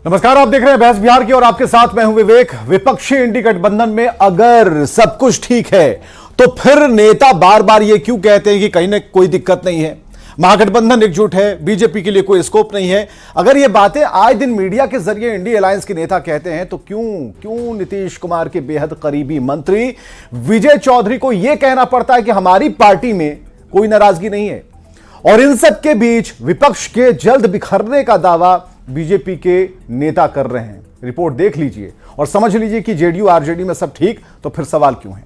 नमस्कार, आप देख रहे हैं बहस बिहार की और आपके साथ मैं हूं विवेक। विपक्षी इंडी गठबंधन में अगर सब कुछ ठीक है तो फिर नेता बार बार ये क्यों कहते हैं कि कहीं ना कोई दिक्कत नहीं है, महागठबंधन एकजुट है, बीजेपी के लिए कोई स्कोप नहीं है। अगर ये बातें आए दिन मीडिया के जरिए इंडी अलायंस के नेता कहते हैं तो क्यों नीतीश कुमार के बेहद करीबी मंत्री विजय चौधरी को यह कहना पड़ता है कि हमारी पार्टी में कोई नाराजगी नहीं है। और इन सब के बीच विपक्ष के जल्द बिखरने का दावा बीजेपी के नेता कर रहे हैं। रिपोर्ट देख लीजिए और समझ लीजिए कि जेडीयू आरजेडी में सब ठीक, तो फिर सवाल क्यों है।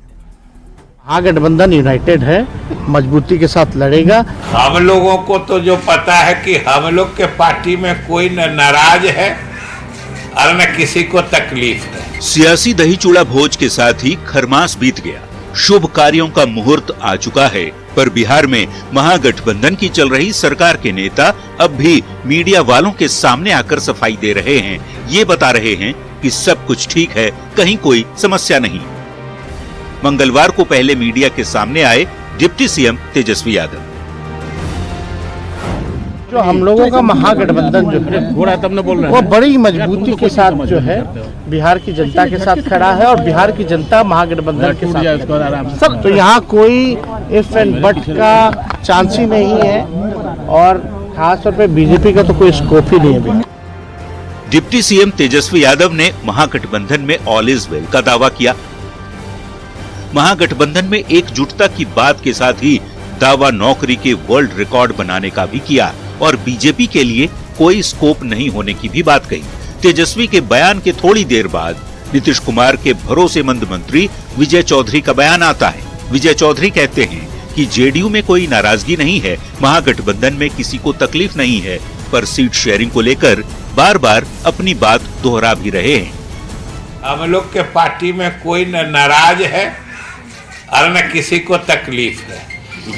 महागठबंधन यूनाइटेड है, मजबूती के साथ लड़ेगा। हम लोगों को तो जो पता है कि हम लोग के पार्टी में कोई न नाराज है और न किसी को तकलीफ है। सियासी दही चूड़ा भोज के साथ ही खरमास बीत गया, शुभ कार्यों का मुहूर्त आ चुका है, पर बिहार में महागठबंधन की चल रही सरकार के नेता अब भी मीडिया वालों के सामने आकर सफाई दे रहे हैं। ये बता रहे हैं कि सब कुछ ठीक है, कहीं कोई समस्या नहीं। मंगलवार को पहले मीडिया के सामने आए डिप्टी सीएम तेजस्वी यादव। जो हम लोगों का महागठबंधन जो है वो बड़ी मजबूती के साथ जो है बिहार की जनता के साथ खड़ा है और बिहार की जनता महागठबंधन के साथ सब। तो यहाँ कोई इफ एंड बट का चांस ही नहीं है और खासतौर पे बीजेपी का तो कोई स्कोप ही नहीं है। डिप्टी सीएम तेजस्वी यादव ने महागठबंधन में ऑल इज वेल का दावा किया। महागठबंधन में एकजुटता की बात के साथ ही दावा नौकरी के वर्ल्ड रिकॉर्ड बनाने का भी किया और बीजेपी के लिए कोई स्कोप नहीं होने की भी बात कही। तेजस्वी के बयान के थोड़ी देर बाद नीतीश कुमार के भरोसेमंद मंत्री विजय चौधरी का बयान आता है। विजय चौधरी कहते हैं कि जेडीयू में कोई नाराजगी नहीं है, महागठबंधन में किसी को तकलीफ नहीं है, पर सीट शेयरिंग को लेकर बार बार अपनी बात दोहरा भी रहे हैं। हम लोग के पार्टी में कोई न नाराज है और न किसी को तकलीफ है।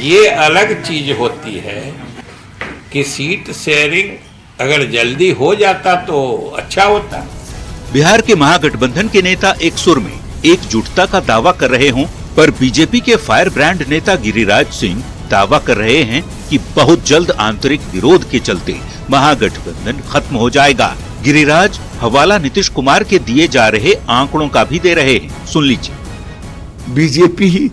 ये अलग चीज होती है कि सीट शेयरिंग अगर जल्दी हो जाता तो अच्छा होता। बिहार के महागठबंधन के नेता एक सुर में एकजुटता का दावा कर रहे हों, पर बीजेपी के फायर ब्रांड नेता गिरिराज सिंह दावा कर रहे हैं कि बहुत जल्द आंतरिक विरोध के चलते महागठबंधन खत्म हो जाएगा। गिरिराज हवाला नीतीश कुमार के दिए जा रहे आंकड़ों का भी दे रहे हैं, सुन लीजिए। बीजेपी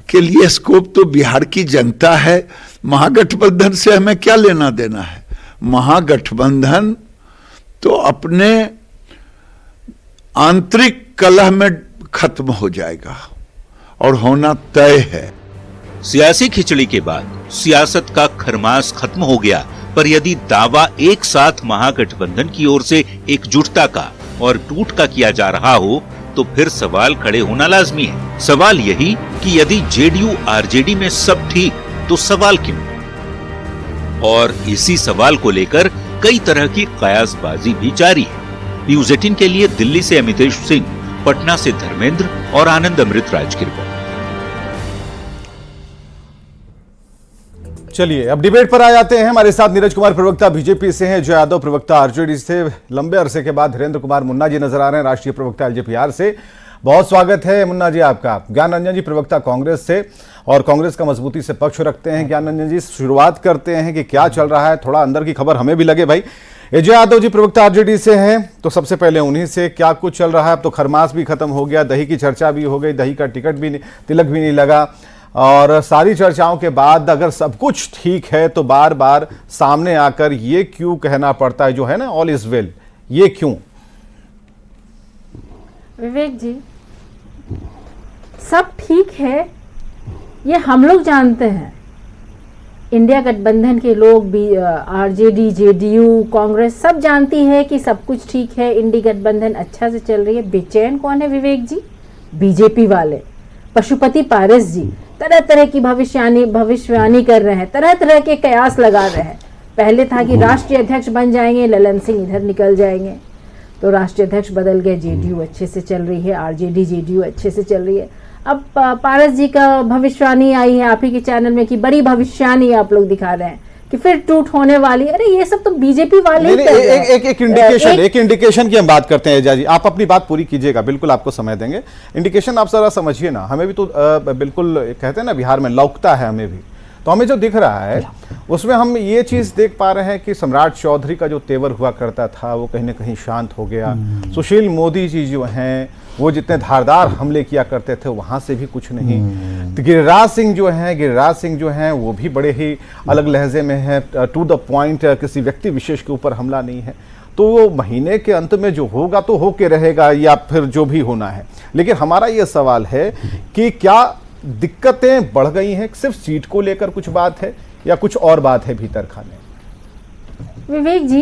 के लिए स्कोप तो बिहार की जनता है, महागठबंधन से हमें क्या लेना देना है। महागठबंधन तो अपने आंतरिक कलह में खत्म हो जाएगा और होना तय है। सियासी खिचड़ी के बाद सियासत का खरमास खत्म हो गया, पर यदि दावा एक साथ महागठबंधन की ओर से एकजुटता का और टूट का किया जा रहा हो तो फिर सवाल खड़े होना लाजमी है। सवाल यही कि यदि जेडीयू आरजेडी में सब ठीक तो सवाल क्यों? और इसी सवाल को लेकर कई तरह की कयासबाजी भी जारी है। न्यूज़ 18 के लिए दिल्ली से अमितेश सिंह, पटना से धर्मेंद्र और आनंद अमृतराज की रिपोर्ट। चलिए अब डिबेट पर आ जाते हैं। हमारे साथ नीरज कुमार प्रवक्ता बीजेपी से हैं, जय यादव प्रवक्ता आरजेडी से, लंबे अरसे के बाद धीरेन्द्र कुमार मुन्ना जी नजर आ रहे हैं, राष्ट्रीय प्रवक्ता एलजेपीआर से। बहुत स्वागत है मुन्ना जी आपका। ज्ञान रंजन जी प्रवक्ता कांग्रेस से और कांग्रेस का मजबूती से पक्ष रखते हैं। ज्ञान रंजन जी, शुरुआत करते हैं कि क्या चल रहा है, थोड़ा अंदर की खबर हमें भी लगे भाई। जय यादव जी प्रवक्ता आरजेडी से हैं, तो सबसे पहले उन्हीं से क्या कुछ चल रहा है। अब तो खरमास भी खत्म हो गया, दही की चर्चा भी हो गई, दही का टिकट भी तिलक भी नहीं लगा, और सारी चर्चाओं के बाद अगर सब कुछ ठीक है तो बार बार सामने आकर ये क्यों कहना पड़ता है जो है ना ऑल इज वेल, ये क्यों? विवेक जी, सब ठीक है ये हम लोग जानते हैं। इंडिया गठबंधन के लोग भी, आरजेडी, जेडीयू, कांग्रेस सब जानती है कि सब कुछ ठीक है, इंडी गठबंधन अच्छा से चल रही है। बेचैन कौन है विवेक जी? बीजेपी वाले, पशुपति पारस जी तरह तरह की भविष्यवाणी कर रहे हैं, तरह तरह के कयास लगा रहे हैं। पहले था कि राष्ट्रीय अध्यक्ष बन जाएंगे, ललन सिंह इधर निकल जाएंगे, तो राष्ट्रीय अध्यक्ष बदल गए, जेडीयू अच्छे से चल रही है, आरजेडी जेडीयू अच्छे से चल रही है। अब पारस जी का भविष्यवाणी आई है आप ही के चैनल में कि बड़ी भविष्यवाणी आप लोग दिखा रहे हैं कि फिर टूट होने वाली। अरे ये सब तो बीजेपी वाले एक इंडिकेशन की हम बात करते हैं। एजा जी, आप अपनी बात पूरी कीजिएगा, बिल्कुल आपको समय देंगे। इंडिकेशन आप जरा समझिए ना, हमें भी तो बिल्कुल कहते हैं ना बिहार में लौकता है हमें भी। तो हमें जो दिख रहा है उसमें हम ये चीज़ देख पा रहे हैं कि सम्राट चौधरी का जो तेवर हुआ करता था वो कहीं ना कहीं शांत हो गया। सुशील मोदी जी जो हैं वो जितने धारदार हमले किया करते थे वहाँ से भी कुछ नहीं। तो गिरिराज सिंह जो हैं वो भी बड़े ही अलग लहजे में है, टू द पॉइंट, किसी व्यक्ति विशेष के ऊपर हमला नहीं है। तो वो महीने के अंत में जो होगा तो होके रहेगा या फिर जो भी होना है। लेकिन हमारा ये सवाल है कि क्या दिक्कतें बढ़ गई हैं, सिर्फ सीट को लेकर कुछ बात है या कुछ और बात है भीतर खाने? विवेक जी,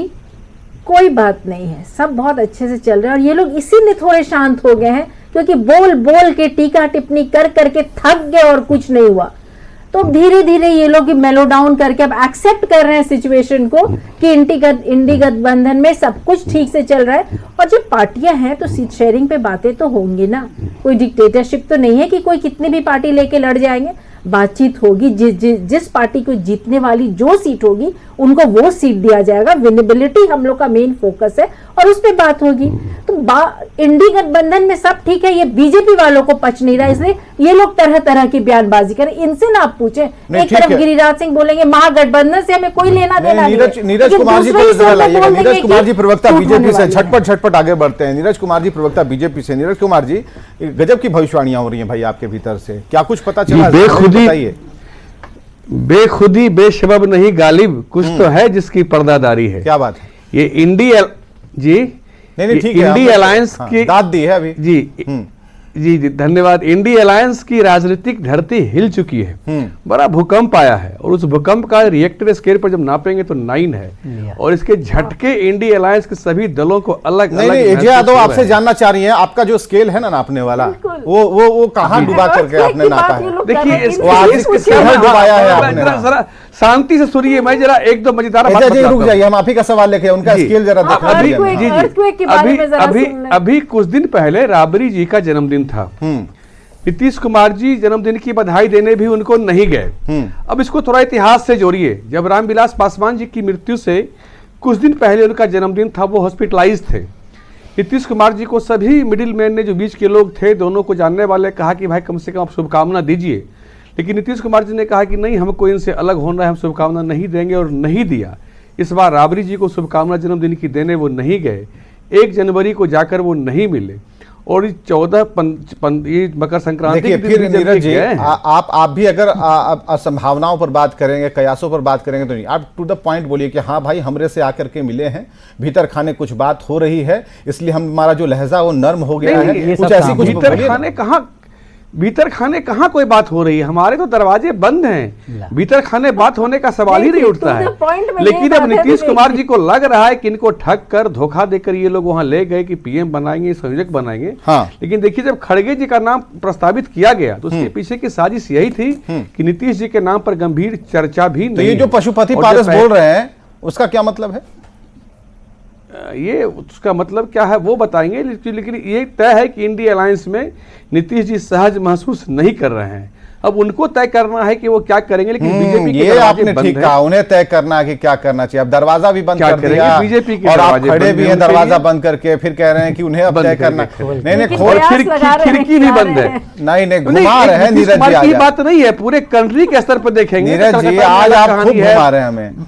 कोई बात नहीं है, सब बहुत अच्छे से चल रहा है और ये लोग इसीलिए थोड़े शांत हो गए हैं क्योंकि बोल बोल के टीका टिप्पणी कर करके थक गए और कुछ नहीं हुआ। तो धीरे धीरे ये लोग मेलो डाउन करके अब एक्सेप्ट कर रहे हैं सिचुएशन को कि इंडी गठबंधन में सब कुछ ठीक से चल रहा है। और जब पार्टियां हैं तो सीट शेयरिंग पे बातें तो होंगी ना, कोई डिक्टेटरशिप तो नहीं है कि कोई कितनी भी पार्टी लेके लड़ जाएंगे। बातचीत होगी, जिस पार्टी को जीतने वाली जो सीट होगी उनको वो सीट दिया जाएगा। विनेबिलिटी हम लोग का मेन फोकस है और उस पर बात होगी। तो इंडी गठबंधन में सब ठीक है, ये बीजेपी वालों को पच नहीं रहा, इसलिए ये लोग तरह तरह की बयानबाजी करें। इनसे ना आप पूछे, एक तरफ गिरिराज सिंह बोलेंगे महागठबंधन से हमें कोई लेना देना नहीं। नीरज कुमार जी को नीरज कुमार जी प्रवक्ता बीजेपी से झटपट आगे बढ़ते हैं। नीरज कुमार जी प्रवक्ता बीजेपी से। नीरज कुमार जी, गजब की भविष्यवाणियां हो रही हैं भाई आपके भीतर से, क्या कुछ पता चला? बेखुदी बेशबब नहीं गालिब, कुछ तो है जिसकी पर्दादारी है। क्या बात है? ये इंडी नहीं ठीक है, इंडी अलायंस की दाद दी है अभी जी धन्यवाद। इंडी अलायंस की राजनीतिक धरती हिल चुकी है, बड़ा भूकंप आया है और उस भूकंप का रिएक्टर स्केल पर जब नापेंगे तो 9 है और इसके झटके इंडी अलायंस के सभी दलों को अलग अलग। अजय यादव आपसे जानना चाह रही हैं, आपका जो स्केल है ना नापने वाला, वो कहाँ डुबा करके आपने नापा है? देखिए डुबाया है आपने। जरा शांति से सुनिए, मैं जरा एक दो मजेदार बात बताता हूं। रुक जाइए, हम आप ही का सवाल लेके उनका स्केल जरा अभी कुछ दिन पहले राबड़ी जी का जन्मदिन था। नीतीश कुमार जी जन्मदिन की बधाई देने भी उनको नहीं गए। अब इसको थोड़ा इतिहास से जोड़िए। जब रामविलास पासवान जी की मृत्यु से कुछ दिन पहले उनका जन्मदिन था, वो हॉस्पिटलाइज थे। नीतीश कुमार जी को सभी मिडिल मैन ने, जो बीच के लोग थे, दोनों को जानने वाले, कहा कि भाई कम से कम आप शुभकामना दीजिए। लेकिन नीतीश कुमार जी ने कहा कि नहीं, हमको इनसे अलग होना है, हम शुभकामना नहीं देंगे, और नहीं दिया। इस बार राबड़ी जी को शुभकामना जन्मदिन की देने वो नहीं गए। 1 जनवरी को जाकर वो नहीं मिले और 14 मकर संक्रांति के दिन फिर नीरज जी, आप भी अगर संभावनाओं पर बात करेंगे, कयासों पर बात करेंगे तो नहीं, आप टू द पॉइंट बोलिए कि हाँ भाई हमरे से आकर के मिले हैं, भीतर खाने कुछ बात हो रही है, इसलिए हमारा जो लहजा वो नर्म हो गया है। कुछ ऐसी कुछ भीतर खाने कहाँ कोई बात हो रही है? हमारे तो दरवाजे बंद हैं, भीतर खाने बात होने का सवाल ही नहीं उठता है। लेकिन अब नीतीश कुमार जी को लग रहा है कि इनको ठग कर, धोखा देकर ये लोग वहां ले गए कि पीएम बनाएंगे, संयोजक बनाएंगे। हाँ। लेकिन देखिए, जब खड़गे जी का नाम प्रस्तावित किया गया तो उसके पीछे की साजिश यही थी कि नीतीश जी के नाम पर गंभीर चर्चा भी नहीं। तो ये जो पशुपति पारस बोल रहे हैं उसका क्या मतलब है? ये उसका मतलब क्या है वो बताएंगे, लेकिन ये तय है कि इंडी अलायंस में नीतीश जी सहज महसूस नहीं कर रहे हैं। अब उनको तय करना है कि वो क्या करेंगे। लेकिन बीजेपी के ये आपने ठीक कहा, उन्हें तय करना है कि क्या करना चाहिए। अब दरवाजा भी बंद कर दिया बीजेपी के, और आप खड़े भी हैं दरवाजा बंद करके, फिर कह रहे हैं कि उन्हें अब तय करना। नहीं, खिड़की भी बंद है। नहीं, घुमा रहे हैं नीरज जी। की बात नहीं है, पूरे कंट्री के स्तर पर देखेंगे नीरज जी, आज आप खूब घुमा रहे हैं हमें।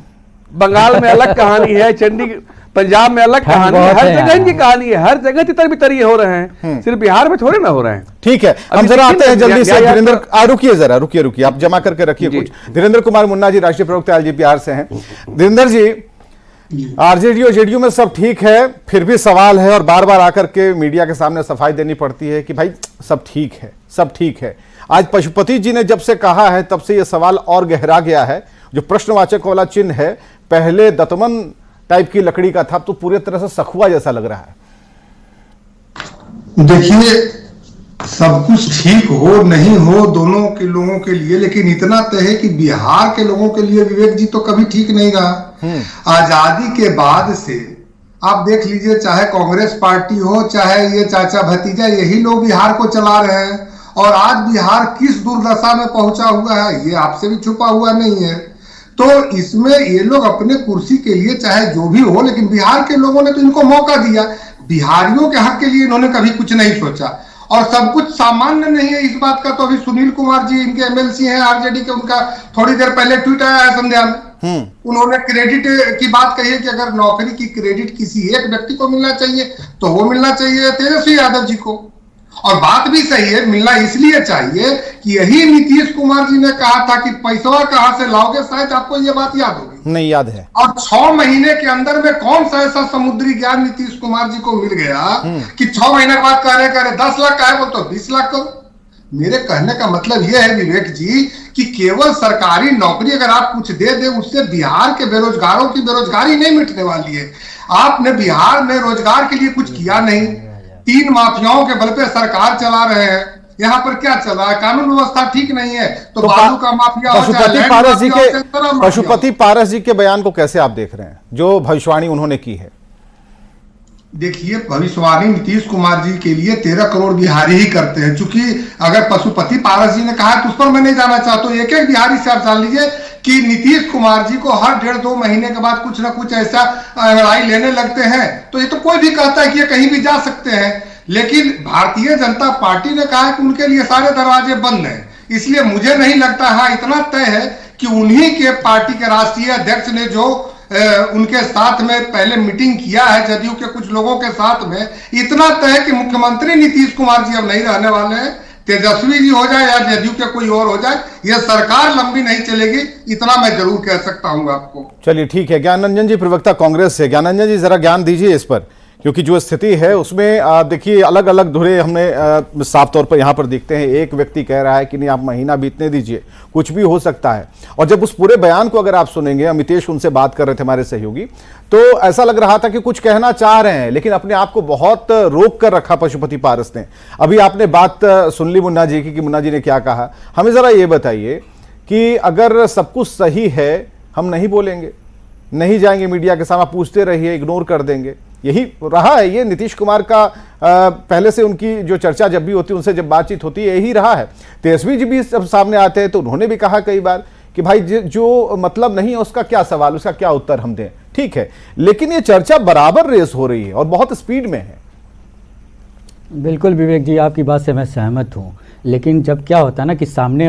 बंगाल में अलग कहानी है, चंडीगढ़ पंजाब में अलग कहानी है, हर जगह इनकी कहानी है, हर जगह तितर बितर ये हो रहे हैं, सिर्फ बिहार में थोड़े ना हो रहे हैं। ठीक है, हम जरा आते हैं जल्दी से धीरेन्द्र। रुकिए आप जमा करके रखिए कुछ। धीरेन्द्र कुमार मुन्ना जी राष्ट्रीय प्रवक्ता एलजेपीआर से हैं। धीरेन्द्र जी, आरजेडी और जेडीयू में सब ठीक है, फिर भी सवाल है और बार बार आकर के मीडिया के सामने सफाई देनी पड़ती है कि भाई सब ठीक है, सब ठीक है। आज पशुपति जी ने जब से कहा है तब से यह सवाल और गहरा गया है। जो प्रश्नवाचक वाला चिन्ह है, पहले दतमन टाइप की लकड़ी का था, तो पूरी तरह से सखुआ जैसा लग रहा है। देखिए, सब कुछ ठीक हो नहीं हो दोनों के लोगों के लिए, लेकिन इतना तय है कि बिहार के लोगों के लिए विवेक जी तो कभी ठीक नहीं रहा। आजादी के बाद से आप देख लीजिए, चाहे कांग्रेस पार्टी हो, चाहे ये चाचा भतीजा, यही लोग बिहार को चला रहे हैं। और आज बिहार किस दुर्दशा में पहुंचा हुआ है ये आपसे भी छुपा हुआ नहीं है। तो इसमें ये लोग अपने कुर्सी के लिए चाहे जो भी हो, लेकिन बिहार के लोगों ने तो इनको मौका दिया। बिहारियों के हक के लिए इन्होंने कभी कुछ नहीं सोचा। और सब कुछ सामान्य नहीं है। इस बात का तो अभी सुनील कुमार जी इनके एमएलसी हैं आरजेडी के, उनका थोड़ी देर पहले ट्वीट आया है संध्या में। उन्होंने क्रेडिट की बात कही है कि अगर नौकरी की क्रेडिट किसी एक व्यक्ति को मिलना चाहिए तो वो मिलना चाहिए तेजस्वी यादव जी को। और बात भी सही है, मिलना इसलिए चाहिए कि यही नीतीश कुमार जी ने कहा था कि पैसा कहां से लाओगे, शायद आपको ये बात याद होगी। नहीं याद है। और 6 महीने के अंदर में कौन सा ऐसा समुद्री ज्ञान नीतीश कुमार जी को मिल गया कि 6 महीने के बाद कह रहे 10 लाख का है, बोल तो 20 लाख करो। मेरे कहने का मतलब यह है विवेक जी कि केवल सरकारी नौकरी अगर आप कुछ दे दे, उससे बिहार के बेरोजगारों की बेरोजगारी नहीं मिटने वाली है। आपने बिहार में रोजगार के लिए कुछ किया नहीं, 3 माफियाओं के बल पे सरकार चला रहे हैं। यहाँ पर क्या चल रहा है, कानून व्यवस्था ठीक नहीं है तो बालू का माफिया हो, पशुपति पारस जी के बयान को कैसे आप देख रहे हैं, जो भविष्यवाणी उन्होंने की है? देखिए, भविष्यवाणी नीतीश कुमार जी के लिए 13 करोड़ बिहारी ही करते हैं। चूंकि अगर पशुपति पारस जी ने कहा तो उस पर मैं नहीं जाना चाहता। एक एक बिहारी से आप जान लीजिए कि नीतीश कुमार जी को हर 1.5-2 महीने के बाद कुछ ना कुछ ऐसा लड़ाई लेने लगते हैं। तो ये तो कोई भी कहता है कि ये कहीं भी जा सकते हैं, लेकिन भारतीय जनता पार्टी ने कहा कि उनके लिए सारे दरवाजे बंद हैं। इसलिए मुझे नहीं लगता, हाँ इतना तय है कि उन्हीं के पार्टी के राष्ट्रीय अध्यक्ष ने जो उनके साथ में पहले मीटिंग किया है जदयू के कुछ लोगों के साथ में, इतना तय है कि मुख्यमंत्री नीतीश कुमार जी अब नहीं रहने वाले हैं। तेजस्वी जी हो जाए या जदयू के कोई और हो जाए, यह सरकार लंबी नहीं चलेगी, इतना मैं जरूर कह सकता हूं आपको। चलिए ठीक है। ज्ञान रंजन जी प्रवक्ता कांग्रेस से, ज्ञान रंजन जी जरा ज्ञान दीजिए इस पर, क्योंकि जो स्थिति है उसमें देखिए अलग अलग धुरे हमने साफ तौर पर यहाँ पर देखते हैं। एक व्यक्ति कह रहा है कि नहीं आप महीना बीतने दीजिए, कुछ भी हो सकता है। और जब उस पूरे बयान को अगर आप सुनेंगे, अमितेश उनसे बात कर रहे थे हमारे सहयोगी, तो ऐसा लग रहा था कि कुछ कहना चाह रहे हैं लेकिन अपने आप को बहुत रोक कर रखा पशुपति पारस ने। अभी आपने बात सुन ली मुन्ना जी की कि मुन्ना जी ने क्या कहा। हमें जरा ये बताइए कि अगर सब कुछ सही है, हम नहीं बोलेंगे, नहीं जाएंगे मीडिया के सामने, पूछते रहिए, इग्नोर कर देंगे, यही रहा है। ये नीतीश कुमार का पहले से उनकी जो चर्चा जब भी होती है, उनसे जब बातचीत होती है, यही रहा है। तेजस्वी जी भी जब सामने आते हैं तो उन्होंने भी कहा कई बार कि भाई जो मतलब नहीं है उसका क्या सवाल, उसका क्या उत्तर हम दें। ठीक है, लेकिन ये चर्चा बराबर रेस हो रही है और बहुत स्पीड में है। बिल्कुल विवेक जी, आपकी बात से मैं सहमत हूँ, लेकिन जब क्या होता है ना कि सामने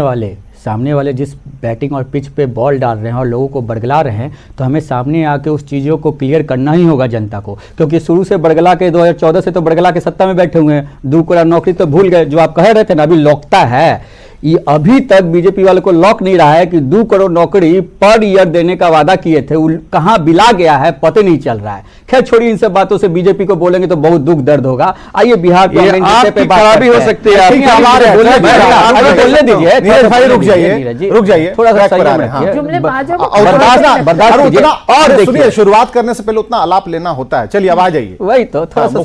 वाले जिस बैटिंग और पिच पे बॉल डाल रहे हैं और लोगों को बरगला रहे हैं, तो हमें सामने आके उस चीज़ों को क्लियर करना ही होगा जनता को। क्योंकि शुरू से बरगला के 2014 से तो बरगला के सत्ता में बैठे हुए हैं, 2 करोड़ नौकरी तो भूल गए। जो आप कह रहे थे ना, अभी लौकता है, ये अभी तक बीजेपी वालों को लॉक नहीं रहा है कि 2 करोड़ नौकरी पर ईयर देने का वादा किए थे, कहां बिला गया है पता नहीं चल रहा है। खैर छोड़िए, इन सब बातों से बीजेपी को बोलेंगे तो बहुत दुख दर्द होगा। आइए बिहार पे खराबी हो सकती है, बोलने दीजिए, रुक जाइए, थोड़ा सा और सुनिए, शुरुआत करने से पहले उतना आलाप लेना होता है। चलिए अब आ जाइए। वही तो थोड़ा सा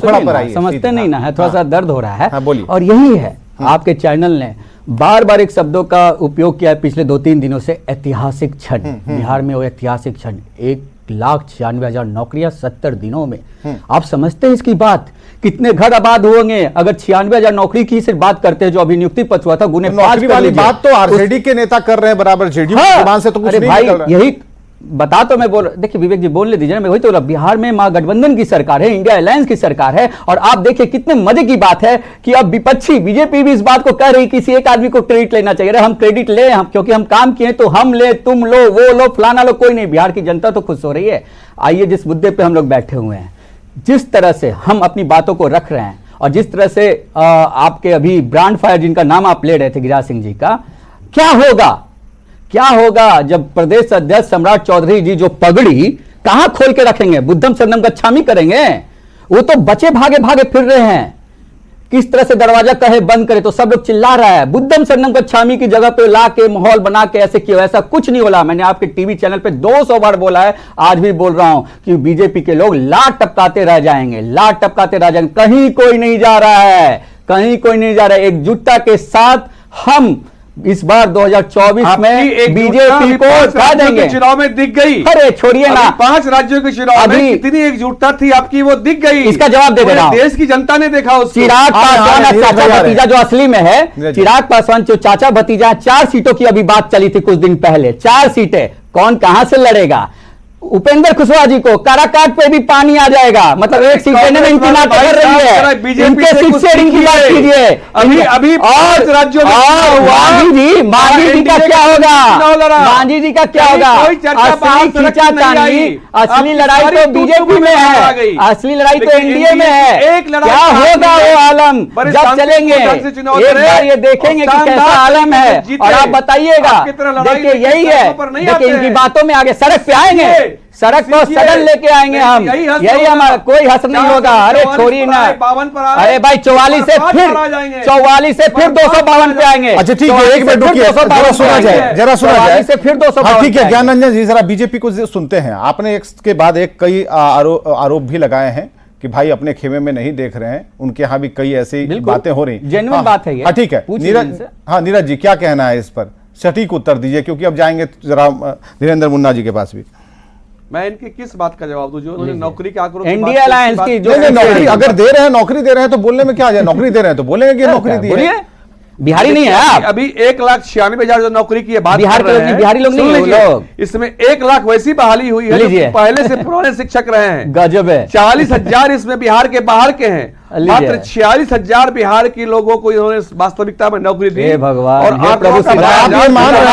समझते नहीं ना है, थोड़ा सा दर्द हो रहा है। बोलिए। और यही है, आपके चैनल ने बार बार एक शब्दों का उपयोग किया है पिछले 2-3 दिनों से, ऐतिहासिक क्षण। बिहार में वो ऐतिहासिक क्षण, 1,96,000 नौकरियां 70 दिनों में। आप समझते हैं इसकी बात, कितने घर आबाद होंगे अगर 96,000 नौकरी की सिर्फ बात करते हैं। जो अभी नियुक्ति पत्र हुआ था, गुने 5 वाली बात तो आरजेडी के नेता कर रहे हैं बराबर, जेडीयू की जुबान से तो कुछ नहीं निकल रहा। यही बता तो मैं बोल, देखिए विवेक जी बोलने दीजिए, मैं वही तो, बिहार में महागठबंधन की सरकार है, इंडिया अलायंस की सरकार है। और आप देखिए कितने मजे की बात है कि अब विपक्षी बीजेपी भी इस बात को कह रही, किसी एक आदमी को क्रेडिट लेना चाहिए। हम क्रेडिट ले, हम क्योंकि हम काम किए तो हम ले, तुम लो, वो लो, फलाना लो, कोई नहीं। बिहार की जनता तो खुश हो रही है। आइए जिस मुद्दे पर हम लोग बैठे हुए हैं, जिस तरह से हम अपनी बातों को रख रहे हैं और जिस तरह से आपके अभी ब्रांड फायर जिनका नाम आप ले रहे थे गिरिराज सिंह जी का, क्या होगा जब प्रदेश अध्यक्ष सम्राट चौधरी जी जो पगड़ी कहां खोल के रखेंगे, बुद्धम शरणम गच्छामि करेंगे। वो तो बचे भागे फिर रहे हैं, किस तरह से दरवाजा कहे बंद करे तो सब लोग चिल्ला रहा है। बुद्धम शरणम गच्छामि की जगह पे ला के माहौल बना के ऐसे क्यों, ऐसा कुछ नहीं बोला। मैंने आपके टीवी चैनल पे 200 बार बोला है, आज भी बोल रहा हूं कि बीजेपी के लोग लाट टपकाते रह जाएंगे, कहीं कोई नहीं जा रहा है, एकजुटता के साथ हम इस बार 2024 में बीजेपी को हटा देंगे। चुनाव में दिख गई। अरे छोड़िए ना, 5 राज्यों के चुनाव में कितनी एकजुटता थी आपकी, वो दिख गई। इसका जवाब दे देना, देश की जनता ने देखा उसको। चिराग पासवान चाचा भतीजा जो असली में है, चिराग पासवान जो चाचा भतीजा, 4 सीटों की अभी बात चली थी कुछ दिन पहले, 4 सीटें, कौन कहां से लड़ेगा। उपेंद्र कुशवाहा जी को काराकाट पे भी पानी आ जाएगा, मतलब एक सीट देने में इनकी नाटक कर रही है। इनके सीट शेयरिंग की बात कीजिए अभी और राज्यों मांझी जी का क्या होगा, मांझी जी का क्या होगा? असली खींचातानी, असली लड़ाई तो बीजेपी में है, असली लड़ाई तो एनडीए में है। क्या होगा वो आलम जब चलेंगे, एक बार ये देखेंगे कि कैसा आलम है और आप बताइएगा। देखिए यही है, देखिए इनकी बातों में आगे सड़क पे आएंगे, सड़क पर सदन लेके आएंगे हम, यही हमारा कोई हस नहीं होगा। अरे छोड़िए ना, अरे भाई 44 से फिर 252 पे आएंगे। अच्छा ठीक है, एक मिनट रुकिए, जरा सुना जाए, जरा सुना जाए से फिर 252। ठीक है ज्ञान रंजन जी, जरा बीजेपी को सुनते हैं। आपने एक के बाद एक कई आरोप भी लगाए हैं कि भाई अपने खेमे में नहीं देख रहे हैं, उनके यहाँ भी कई ऐसी बातें हो रही। जेन्युइन बात है ये। ठीक है नीरज, हाँ नीरज जी क्या कहना है इस पर, सटीक उत्तर दीजिए, क्योंकि अब जाएंगे जरा धीरेन्द्र मुन्ना जी के पास भी। मैं इनकी किस बात का जवाब दूं जो उन्होंने नौकरी के आंकड़ों इंडिया अलायंस की जो नौकरी अगर दे रहे हैं, नौकरी दे रहे हैं तो बोलने में क्या आ जाए, नौकरी दे रहे हैं तो बोलेंगे कि नौकरी दी है। बिहारी नहीं है आप, अभी 1,96,000 जो नौकरी की बात बिहार कर रहे हैं, बिहारी लोग नहीं है लोग। इसमें 1 लाख वैसी बहाली हुई है जो पहले से पुराने शिक्षक रहे हैं। गजब है। 40,000 इसमें बिहार के बाहर के हैं, मात्र 46,000 बिहार के लोगों को इन्होंने वास्तविकता में नौकरी दी। भगवान, और आप ये मान रहे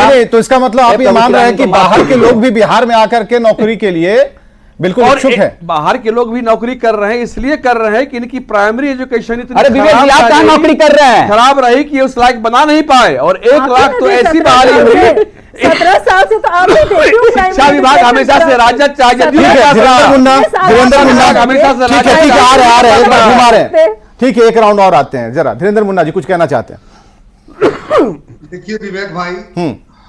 हैं, तो इसका मतलब आप ये मान रहे हैं कि बाहर के लोग भी बिहार में आकर के नौकरी के लिए बिल्कुल इच्छुक है। बाहर के लोग भी नौकरी कर रहे हैं, इसलिए कर रहे हैं कि इनकी प्राइमरी एजुकेशन इतनी अरे विवेक जी आप कहां नौकरी कर रहे हैं, खराब रही कि उस लायक बना नहीं पाए। और 1 लाख तो ऐसी बहाली हुई, 17 साल से तो आप शिक्षा विभाग हमेशा से राजद चाहिए, धीरेन्द्र मुन्ना हमेशा से आ रहे हैं, ठीक है एक राउंड और आते हैं। जरा धीरेन्द्र मुन्ना जी कुछ कहना चाहते हैं? देखिए विवेक भाई,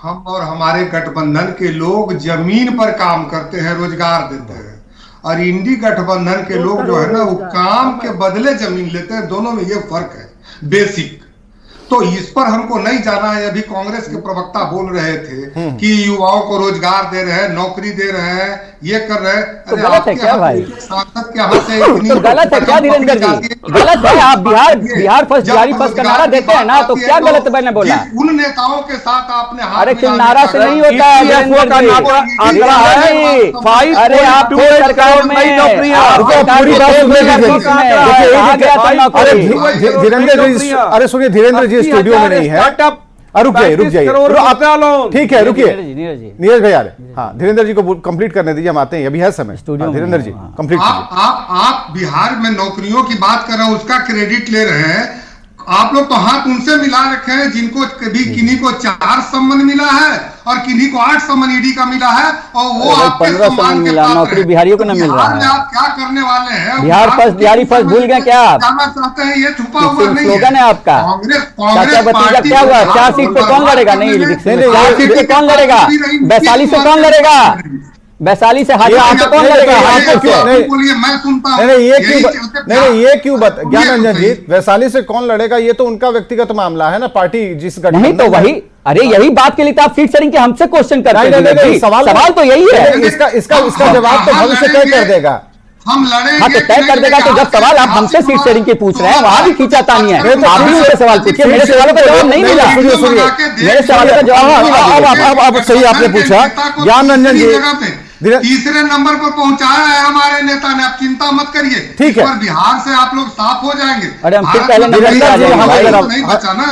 हम और हमारे गठबंधन के लोग जमीन पर काम करते हैं, रोजगार देते हैं, और इंडी गठबंधन के लोग जो है ना वो काम के बदले जमीन लेते हैं। दोनों में ये फर्क है बेसिक। तो इस पर हमको नहीं जाना है। अभी कांग्रेस के प्रवक्ता बोल रहे थे कि युवाओं को रोजगार दे रहे हैं, नौकरी दे रहे हैं, ये कर रहे हैं। तो गलत है क्या भाई? सांसद के हाथ से तो गलत है क्या धीरेन्द्र जी? गलत है, आप बिहार फर्स्ट जारी फर्स्ट का नारा देते हैं ना, तो क्या गलत है? मैंने बोला उन नेताओं के साथ आपने हाथ अरे कि नारा से नहीं होता है धीरेन्द्र जी। अरे आप सरकार में धीरेन्द्र जी, अरे सुनिए धीरेन्द्र जी स्टूडियो में नहीं है, रुक जाइए ठीक है रुकिए नीरज भैया, हाँ धीरेन्द्र जी को कंप्लीट करने दीजिए, हम आते हैं, अभी है समय। धीरेन्द्र जी कंप्लीट कीजिए। आप बिहार में नौकरियों की बात कर रहे हैं, उसका क्रेडिट ले रहे हैं। आप लोग तो हाथ उनसे मिला रखे हैं जिनको कभी किन्हीं को 4 सम्मान मिला है और किन्हीं को 8 सम्मान ईडी का मिला है, और वो आपके 15 सम्मान मिला, नौकरी बिहारियों को न मिल रहा है। आप क्या करने वाले हैं? बिहारी फर्स्ट भूल गए क्या आप? जाना चाहते हैं, ये छुपा हुआ नहीं है। स्लोगन है आपका। चाचा भतीजा क्या हुआ? 4 सीट पे कौन लड़ेगा? नहीं 4 सीट पे कौन लड़ेगा? वैशाली से कौन लड़ेगा? वैशाली से हाथ कौन लड़ेगा? मैं सुनता हूं। ये क्यों ज्ञान रंजन जी, वैशाली से कौन लड़ेगा ये तो उनका व्यक्तिगत मामला है ना, पार्टी जिस नहीं तो वही, अरे यही बात के लिए तो आप सीट शेयरिंग के हमसे क्वेश्चन करते हैं। सवाल तो यही है, इसका जवाब तो भविष्य तय कर देगा। हम लड़ेंगे, हाँ तो तय कर देगा। तो जब सवाल आप हमसे सीट शेयरिंग के पूछ रहे हैं, वहां भी खींचातानी है। आप भी मेरे सवाल पूछिए, मेरे सवालों का जवाब नहीं मिला। मेरे सवालों का जवाब अब सही आपने पूछा ज्ञान रंजन जी, तीसरे नंबर पर पहुंचाया है हमारे नेता ने। आप चिंता मत करिए, ठीक है, बिहार से आप लोग साफ हो जाएंगे। अरे हम फिर पहले नहीं बचा ना,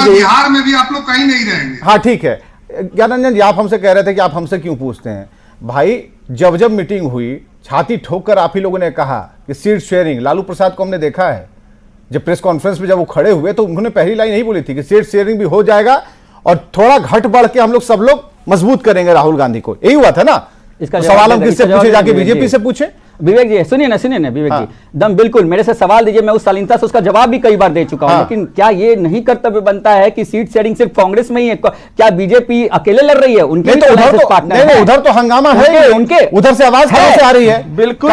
बिहार में भी आप लोग कहीं नहीं रहेंगे। हाँ ठीक है ज्ञान रंजन जी, आप हमसे कह रहे थे कि आप हमसे क्यों पूछते हैं भाई? जब मीटिंग हुई, छाती ठोककर आप ही लोगों ने कहा कि सीट शेयरिंग, लालू प्रसाद को हमने देखा है जब प्रेस कॉन्फ्रेंस में जब वो खड़े हुए तो उन्होंने पहली लाइन यही बोली थी कि सीट शेयरिंग भी हो जाएगा और थोड़ा घट बढ़ के हम लोग सब लोग मजबूत करेंगे राहुल गांधी को। यही हुआ था ना? इसका सवाल हम किससे पूछे? जाके बीजेपी से पूछे। विवेक जी सुनिए ना विवेक जी, दम बिल्कुल मेरे से सवाल दीजिए, मैं उस शालीनता से उसका जवाब भी कई बार दे चुका हूं। लेकिन क्या ये नहीं कर्तव्य बनता है कि सीट शेयरिंग सिर्फ कांग्रेस में ही है? क्या बीजेपी अकेले लड़ रही है? उनके तो उधर तो हंगामा है, उनके उधर से आवाज कहां से आ रही है? बिल्कुल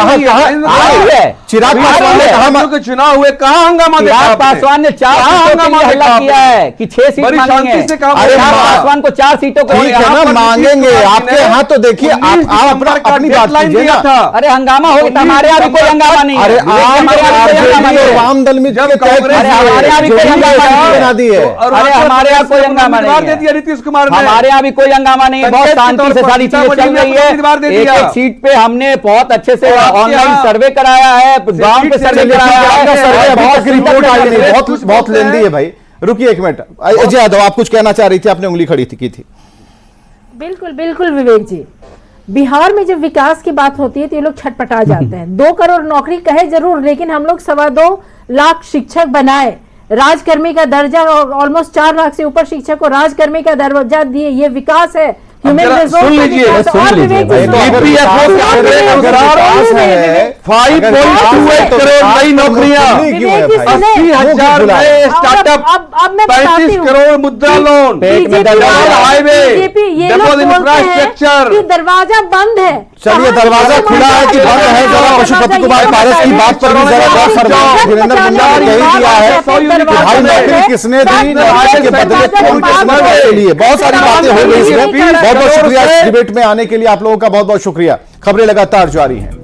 चिराग पासवान ने कहा के चुनाव हुए, कहाँ हंगामा देखा चिराग आपने? पासवान ने 4 कहाँ सीटों के हंगामा लिए हल्ला देखा किया आपने? है कि 6 सीट बड़ी मांगेंगे। शांति से काम अरे किया। चिराग पासवान को 4 सीटों को ठीक है यहाँ ना, पर मांगेंगे नीतीश कुमार आपके ने यहाँ तो देखिए 19 आप दिसंबर अपना का अपनी बात डेडलाइन कीजिए दिया ना। था। अरे हंगामा हो तो हमारे यहाँ भी कोई हंगामा नहीं है। अरे हमारे यहाँ भी कोई हंगामा नहीं है। आम दल में जब के तहत कांग्रेस अरे हमारे यहाँ भी कोई हंगामा नहीं है। बना दी है। अरे हमारे यहाँ कोई हंगामा नहीं दे है। दिया नीतीश कुमार ने। हमारे यहाँ भी कोई हंगामा नहीं है, बहुत संकेत के शांति तौर से पर सारी चीजें सीतामढ़ी चल में रही अपना उम्मीदवार दे है। एक दिया। एक सीट पे हमने बहुत अच्छे से और आपके ऑनलाइन यहाँ सर्वे कराया है, गांव पे सर्वे कराया आपका सर्वे है। अभी तक रिपोर्ट आई नहीं, बहुत कुछ बहुत बोलते लेंदी हैं। है भाई। रुकिए एक मिनट, अजय यादव आप कुछ कहना चाह रही थी, आपने उंगली खड़ी की थी। बिल्कुल बिल्कुल विवेक जी, बिहार में जब विकास की बात होती है तो ये लोग छटपटा जाते हैं। 2 करोड़ नौकरी कहे जरूर, लेकिन हम लोग 2.25 लाख शिक्षक बनाए, राजकर्मी का दर्जा और ऑलमोस्ट 4 लाख से ऊपर शिक्षक को राजकर्मी का दर्जा दिए, ये विकास है। ह्यूमन जरा रिसोर्स सुन लीजिए, और सुन लीजिए विवेक जी, भाई, सुनिए। तो अगर EPFO के आंकड़े के अनुसार 5.28 करोड़ नई नौकरियां, विवेक जी सुने। 80,000 नए स्टार्टअप, अब मैं बताती 35 हूँ। करोड़ मुद्रा लोन, पेट में दर्द बीजेपी है। हाईवे, बीजेपी ये लोग डबल बोलते हैं इंफ्रास्ट्रक्चर। कि दरवाजा बंद है। चलिए दरवाजा खुला है कि बंद है, जरा पशुपति कुमार पारस की बात पर भी जरा गौर फरमाइए। वीरेंद्र मुंडा ने यही दिया है कि भाई नौकरी किसने दी, नौकरी के बदले कौन किसने के लिए। बहुत सारी बातें हो गई इसमें। बहुत बहुत शुक्रिया इस डिबेट में आने के लिए, आप लोगों का बहुत बहुत शुक्रिया। खबरें लगातार जारी हैं।